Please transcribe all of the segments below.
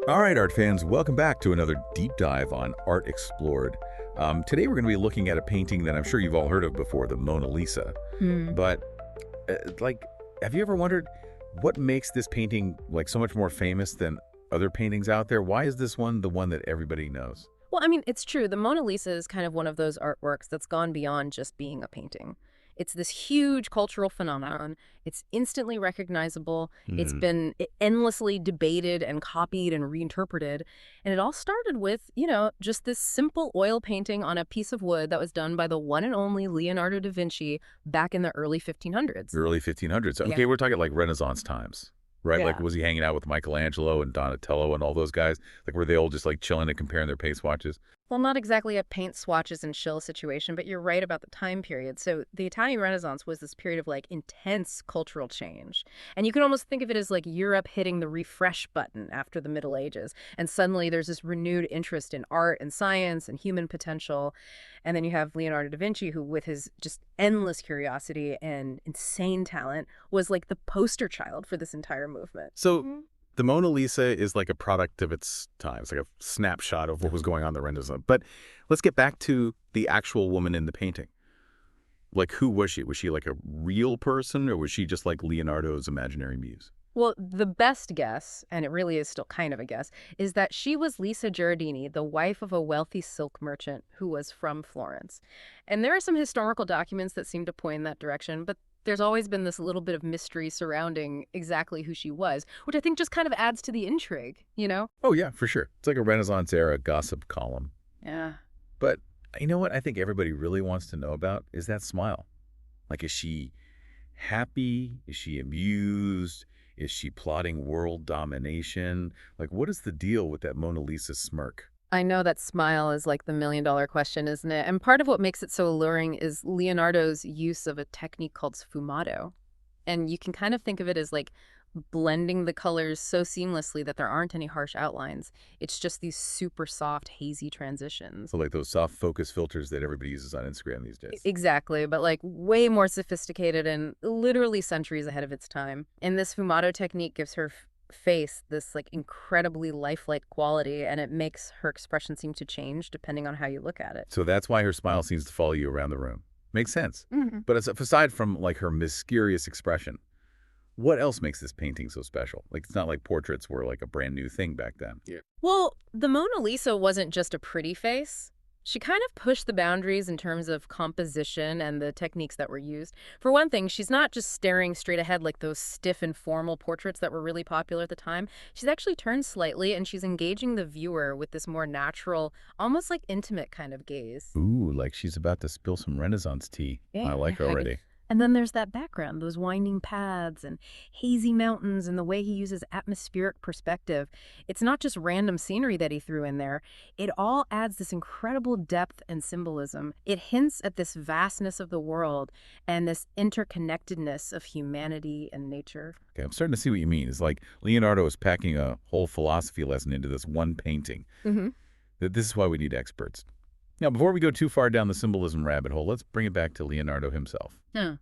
All right, art fans, welcome back to another deep dive on Art Explored. Today we're going to be looking at a painting that I'm sure you've all heard of before, the Mona Lisa. Hmm. But, like, have you ever wondered what makes this painting, like, so much more famous than other paintings out there? Why is this one the one that everybody knows? Well, I mean, it's true. The Mona Lisa is kind of one of those artworks that's gone beyond just being a painting. It's this huge cultural phenomenon. It's instantly recognizable. It's Hmm. been endlessly debated and copied and reinterpreted. And it all started with, just this simple oil painting on a piece of wood that was done by the one and only Leonardo da Vinci back in the early 1500s. Early 1500s. Yeah. Okay, we're talking like Renaissance times, right? Like, Yeah. was he hanging out with Michelangelo and Donatello and all those guys? Like, were they all just like chilling and comparing their paint swatches? Well, not exactly a paint swatches and chill situation, but you're right about the time period. So the Italian Renaissance was this period of like intense cultural change. And you can almost think of it as like Europe hitting the refresh button after the Middle Ages. And suddenly there's this renewed interest in art and science and human potential. And then you have Leonardo da Vinci, who with his just endless curiosity and insane talent was like the poster child for this entire movement. So the Mona Lisa is like a product of its time. It's like a snapshot of what was going on in the Renaissance. But let's get back to the actual woman in the painting. Like, who was she? Was she like a real person, or was she just like Leonardo's imaginary muse? Well, the best guess, and it really is still kind of a guess, is that she was Lisa Gherardini, the wife of a wealthy silk merchant who was from Florence. And there are some historical documents that seem to point in that direction, but there's always been this little bit of mystery surrounding exactly who she was, which I think just kind of adds to the intrigue, you know? Oh, yeah, for sure. It's like a Renaissance era gossip column. Yeah. But you know what I think everybody really wants to know about is that smile. Like, is she happy? Is she amused? Is she plotting world domination? Like, what is the deal with that Mona Lisa smirk? I know that smile is like the million-dollar question, isn't it? And part of what makes it so alluring is Leonardo's use of a technique called sfumato. And you can kind of think of it as like blending the colors so seamlessly that there aren't any harsh outlines. It's just these super soft, hazy transitions. So like those soft focus filters that everybody uses on Instagram these days. Exactly, but like way more sophisticated and literally centuries ahead of its time. And this sfumato technique gives her face this like incredibly lifelike quality, and it makes her expression seem to change depending on how you look at it. So that's why her smile seems to follow you around the room. Makes sense. Hmm. But aside from like her mysterious expression, what else makes this painting so special? Like, it's not like portraits were like a brand new thing back then. Yeah. Well, the Mona Lisa wasn't just a pretty face. She kind of pushed the boundaries in terms of composition and the techniques that were used. For one thing, she's not just staring straight ahead like those stiff and formal portraits that were really popular at the time. She's actually turned slightly, and she's engaging the viewer with this more natural, almost like intimate kind of gaze. Ooh, like she's about to spill some Renaissance tea. I like her already. And then there's that background, those winding paths and hazy mountains and the way he uses atmospheric perspective. It's not just random scenery that he threw in there. It all adds this incredible depth and symbolism. It hints at this vastness of the world and this interconnectedness of humanity and nature. Okay, I'm starting to see what you mean. It's like Leonardo is packing a whole philosophy lesson into this one painting. Mm-hmm. This is why we need experts. Now, before we go too far down the symbolism rabbit hole, let's bring it back to Leonardo himself. Yeah.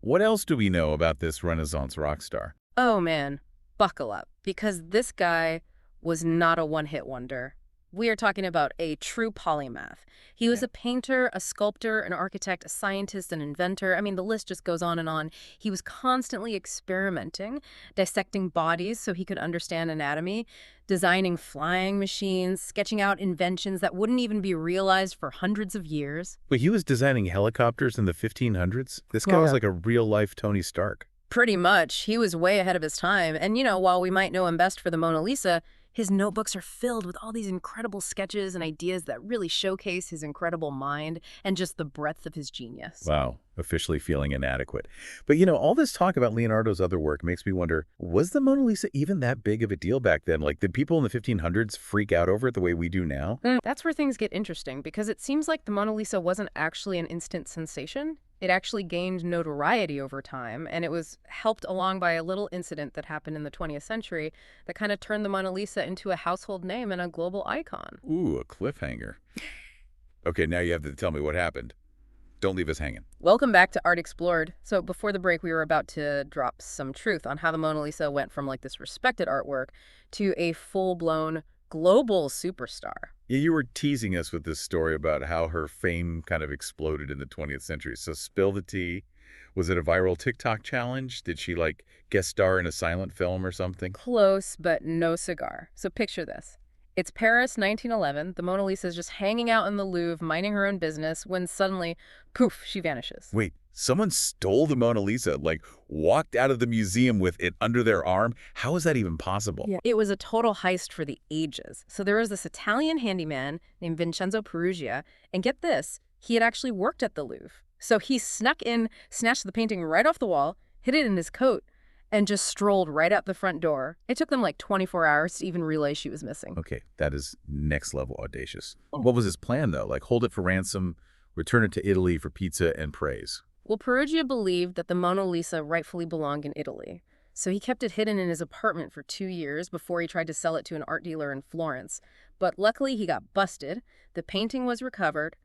What else do we know about this Renaissance rock star? Oh man, buckle up, because this guy was not a one-hit wonder. We are talking about a true polymath. He was a painter, a sculptor, an architect, a scientist, an inventor. I mean, the list just goes on and on. He was constantly experimenting, dissecting bodies so he could understand anatomy, designing flying machines, sketching out inventions that wouldn't even be realized for hundreds of years. But he was designing helicopters in the 1500s? This guy was Yeah. like a real-life Tony Stark. Pretty much. He was way ahead of his time. And, while we might know him best for the Mona Lisa, his notebooks are filled with all these incredible sketches and ideas that really showcase his incredible mind and just the breadth of his genius. Wow, officially feeling inadequate. But all this talk about Leonardo's other work makes me wonder, was the Mona Lisa even that big of a deal back then? Like, did people in the 1500s freak out over it the way we do now? That's where things get interesting, because it seems like the Mona Lisa wasn't actually an instant sensation. It actually gained notoriety over time, and it was helped along by a little incident that happened in the 20th century that kind of turned the Mona Lisa into a household name and a global icon. Ooh, a cliffhanger. Okay, now you have to tell me what happened. Don't leave us hanging. Welcome back to Art Explored. So before the break, we were about to drop some truth on how the Mona Lisa went from like this respected artwork to a full-blown global superstar. Yeah, you were teasing us with this story about how her fame kind of exploded in the 20th century. So spill the tea. Was it a viral TikTok challenge? Did she like guest star in a silent film or something? Close, but no cigar. So picture this. It's Paris, 1911. The Mona Lisa is just hanging out in the Louvre, minding her own business, when suddenly, poof, she vanishes. Wait, someone stole the Mona Lisa, like walked out of the museum with it under their arm? How is that even possible? Yeah. It was a total heist for the ages. So there was this Italian handyman named Vincenzo Peruggia, and get this, he had actually worked at the Louvre. So he snuck in, snatched the painting right off the wall, hid it in his coat, and just strolled right out the front door. It took them like 24 hours to even realize she was missing. Okay, that is next level audacious. What was his plan, though? Like hold it for ransom, return it to Italy for pizza and praise? Well, Perugia believed that the Mona Lisa rightfully belonged in Italy. So he kept it hidden in his apartment for 2 years before he tried to sell it to an art dealer in Florence. But luckily, he got busted, the painting was recovered,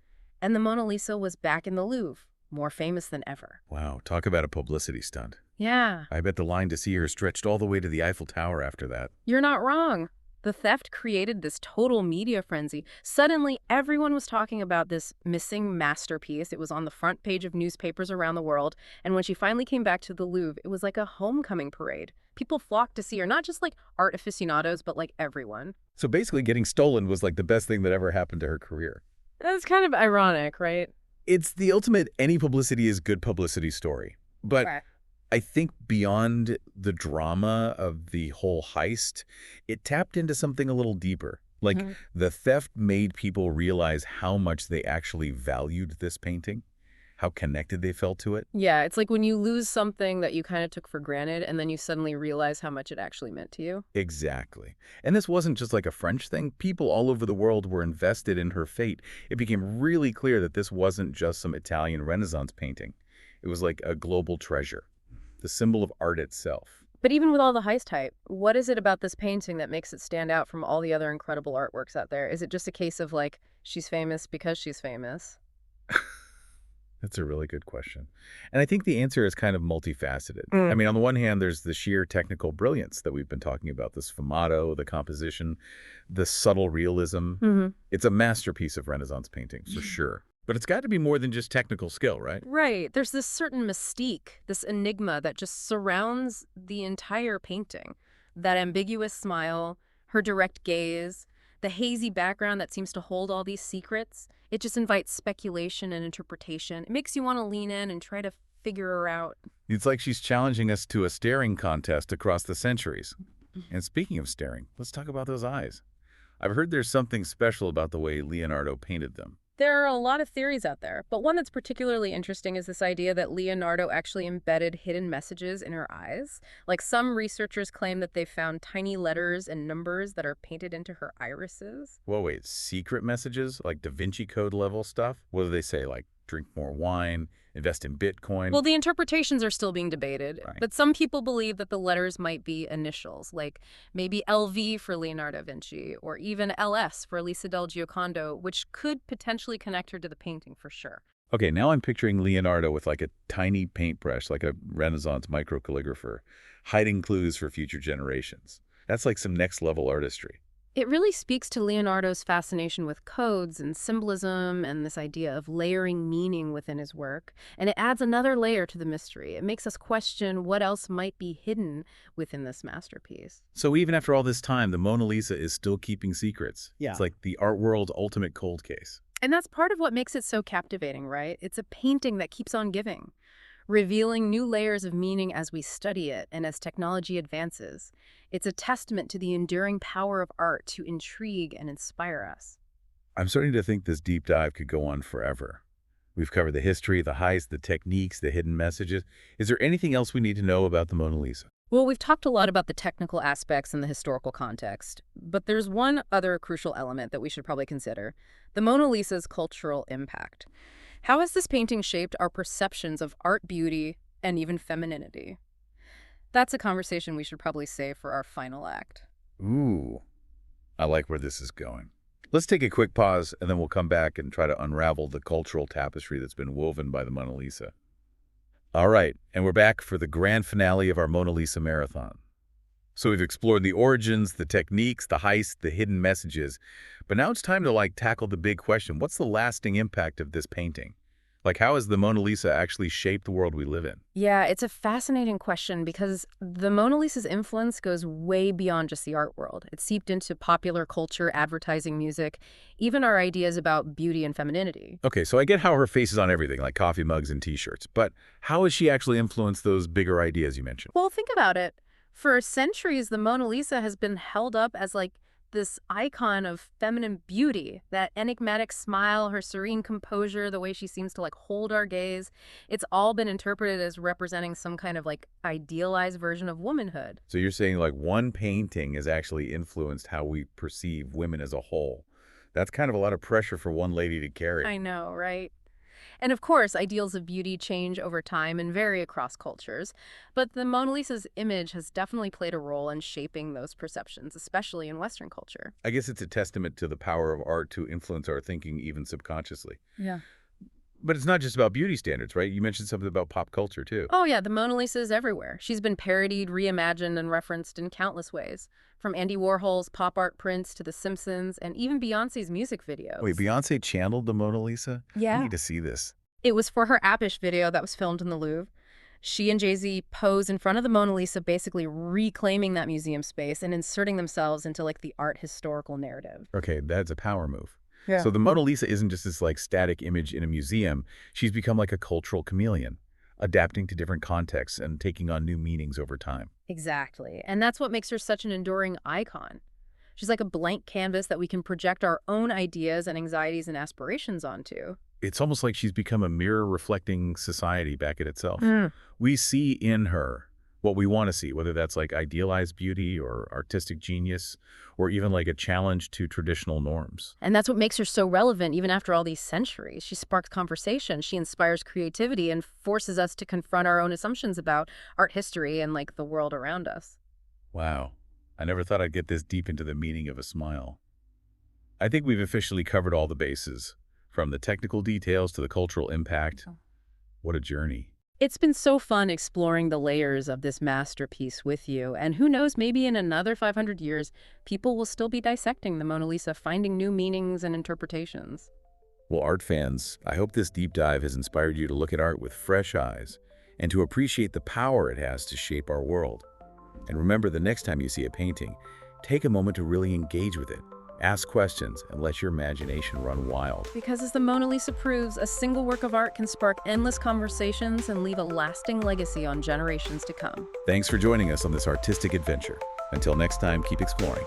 and the Mona Lisa was back in the Louvre, more famous than ever. Wow, talk about a publicity stunt. Yeah, I bet the line to see her stretched all the way to the Eiffel Tower after that. you're not wrong. The theft created this total media frenzy. Suddenly, everyone was talking about this missing masterpiece. It was on the front page of newspapers around the world. And when she finally came back to the Louvre, it was like a homecoming parade. People flocked to see her, not just like art aficionados, but like everyone. So basically getting stolen was like the best thing that ever happened to her career. That's kind of ironic, right? It's the ultimate any publicity is good publicity story. But Right. I think beyond the drama of the whole heist, it tapped into something a little deeper. Like Mhm. the theft made people realize how much they actually valued this painting, how connected they felt to it. Yeah, it's like when you lose something that you kind of took for granted and then you suddenly realize how much it actually meant to you. Exactly. And this wasn't just like a French thing. People all over the world were invested in her fate. It became really clear that this wasn't just some Italian Renaissance painting. It was like a global treasure, the symbol of art itself. But even with all the heist hype, what is it about this painting that makes it stand out from all the other incredible artworks out there? Is it just a case of like, she's famous because she's famous? That's a really good question. And I think the answer is kind of multifaceted. I Mm. mean, on the one hand, there's the sheer technical brilliance that we've been talking about, the sfumato, the composition, the subtle realism. Hmm. It's a masterpiece of Renaissance painting, for sure. But it's got to be more than just technical skill, right? Right. There's this certain mystique, this enigma that just surrounds the entire painting. That ambiguous smile, her direct gaze, the hazy background that seems to hold all these secrets. It just invites speculation and interpretation. It makes you want to lean in and try to figure her out. It's like she's challenging us to a staring contest across the centuries. And speaking of staring, let's talk about those eyes. I've heard there's something special about the way Leonardo painted them. There are a lot of theories out there, but one that's particularly interesting is this idea that Leonardo actually embedded hidden messages in her eyes. Like some researchers claim that they found tiny letters and numbers that are painted into her irises. Whoa, wait, secret messages? Like Da Vinci Code level stuff? What do they say, like drink more wine, invest in Bitcoin? Well, the interpretations are still being debated, Right. but some people believe that the letters might be initials, like maybe LV for Leonardo da Vinci, or even LS for Lisa del Giocondo, which could potentially connect her to the painting for sure. Okay, now I'm picturing Leonardo with like a tiny paintbrush, like a Renaissance microcalligrapher, hiding clues for future generations. That's like some next level artistry. It really speaks to Leonardo's fascination with codes and symbolism and this idea of layering meaning within his work. And it adds another layer to the mystery. It makes us question what else might be hidden within this masterpiece. So even after all this time, the Mona Lisa is still keeping secrets. Yeah. It's like the art world's ultimate cold case. And that's part of what makes it so captivating, right? It's a painting that keeps on giving, revealing new layers of meaning as we study it and as technology advances. It's a testament to the enduring power of art to intrigue and inspire us. I'm starting to think this deep dive could go on forever. We've covered the history, the heist, the techniques, the hidden messages. Is there anything else we need to know about the Mona Lisa? Well, we've talked a lot about the technical aspects and the historical context, but there's one other crucial element that we should probably consider: the Mona Lisa's cultural impact. How has this painting shaped our perceptions of art, beauty, and even femininity? That's a conversation we should probably save for our final act. Ooh, I like where this is going. Let's take a quick pause, and then we'll come back and try to unravel the cultural tapestry that's been woven by the Mona Lisa. All right, and we're back for the grand finale of our Mona Lisa marathon. So we've explored the origins, the techniques, the heist, the hidden messages. But now it's time to, tackle the big question. What's the lasting impact of this painting? How has the Mona Lisa actually shaped the world we live in? Yeah, it's a fascinating question because the Mona Lisa's influence goes way beyond just the art world. It seeped into popular culture, advertising, music, even our ideas about beauty and femininity. Okay, so I get how her face is on everything, like coffee mugs and T-shirts. But how has she actually influenced those bigger ideas you mentioned? Well, think about it. For centuries, the Mona Lisa has been held up as this icon of feminine beauty, that enigmatic smile, her serene composure, the way she seems to hold our gaze. It's all been interpreted as representing some kind of idealized version of womanhood. So you're saying one painting has actually influenced how we perceive women as a whole. That's kind of a lot of pressure for one lady to carry. I know, right? And of course, ideals of beauty change over time and vary across cultures, but the Mona Lisa's image has definitely played a role in shaping those perceptions, especially in Western culture. I guess it's a testament to the power of art to influence our thinking even subconsciously. Yeah. But it's not just about beauty standards, right? You mentioned something about pop culture, too. Oh yeah, the Mona Lisa is everywhere. She's been parodied, reimagined, and referenced in countless ways. From Andy Warhol's pop art prints to The Simpsons, and even Beyoncé's music videos. Wait, Beyoncé channeled the Mona Lisa? I Yeah. need to see this. It was for her Appish video that was filmed in the Louvre. She and Jay-Z pose in front of the Mona Lisa, basically reclaiming that museum space and inserting themselves into the art historical narrative. Okay, that's a power move. Yeah. So the Mona Lisa isn't just this static image in a museum. She's become like a cultural chameleon, adapting to different contexts and taking on new meanings over time. Exactly. And that's what makes her such an enduring icon. She's like a blank canvas that we can project our own ideas and anxieties and aspirations onto. It's almost like she's become a mirror reflecting society back at itself. Mm. We see in her what we want to see, whether that's idealized beauty or artistic genius, or even a challenge to traditional norms. And that's what makes her so relevant even after all these centuries. She sparks conversation, she inspires creativity, and forces us to confront our own assumptions about art history and the world around us. Wow. I never thought I'd get this deep into the meaning of a smile. I think we've officially covered all the bases, from the technical details to the cultural impact. What a journey. It's been so fun exploring the layers of this masterpiece with you, and who knows, maybe in another 500 years, people will still be dissecting the Mona Lisa, finding new meanings and interpretations. Well, art fans, I hope this deep dive has inspired you to look at art with fresh eyes and to appreciate the power it has to shape our world. And remember, the next time you see a painting, take a moment to really engage with it. Ask questions and let your imagination run wild. Because as the Mona Lisa proves, a single work of art can spark endless conversations and leave a lasting legacy on generations to come. Thanks for joining us on this artistic adventure. Until next time, keep exploring.